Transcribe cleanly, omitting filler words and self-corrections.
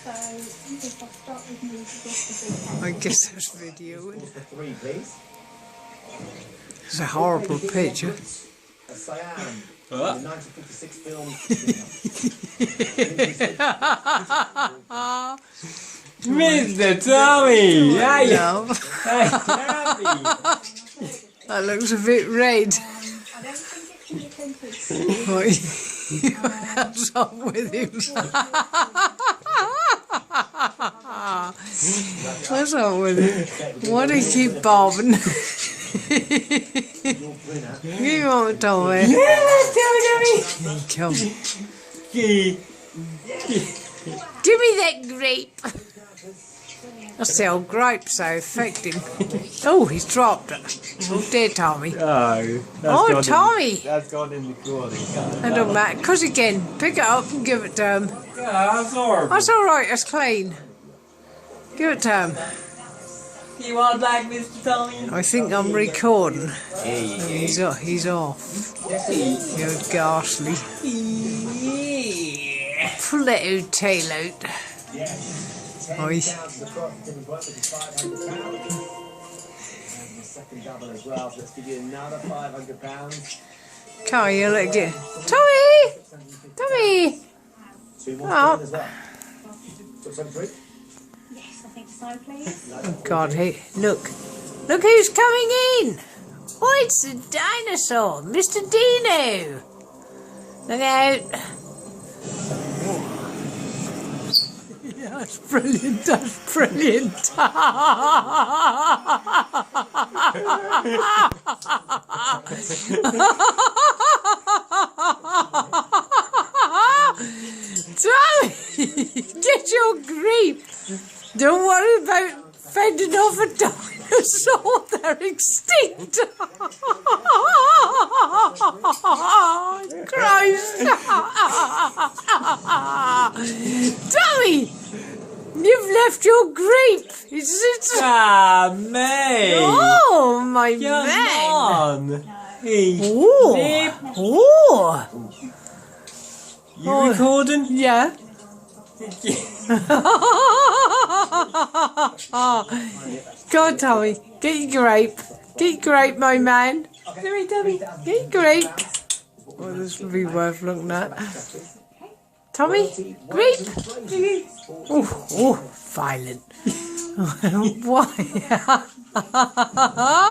I guess there's video. Three, please. It's a horrible picture. A cyan. The 1956 film. Mr. Tommy! Hey! No. Hey, Tommy! That looks a bit red. What's up with him? What's up with him? Why do you keep bobbing? Give on, Tommy. Yeah, Come. Tommy! Give me that grape. That's the old grape so affecting. Oh, he's dropped it. Oh dear, Tommy. Oh, Tommy. That's gone in the corner. That don't matter. Cut again. Pick it up and give it to him. Yeah, that's horrible. That's all right. That's clean. Give it to him. You want like Mr. Tommy? I think I'm recording. Hey, He's off. You're ghastly. Pull that old tail out. Oi. Come on, you look good. Tommy! Tommy! Oh. Oh God, hey, look. Look who's coming in! Oh, it's the dinosaur, Mr. Dino! Look out! Yeah, that's brilliant, that's brilliant! Tommy! Get your grape! Don't worry about fending off a dinosaur, they're extinct! Christ! Tommy! You've left your grape! It's mate! Oh, my Come man! on! Hey, Oh! Oh! you recording? Yeah. Go on, Tommy. Get your grape. Get your grape, my man. Tommy, Tommy. Get your grape. Well, this would be worth looking at. Tommy, grape. Oh, violent. Why?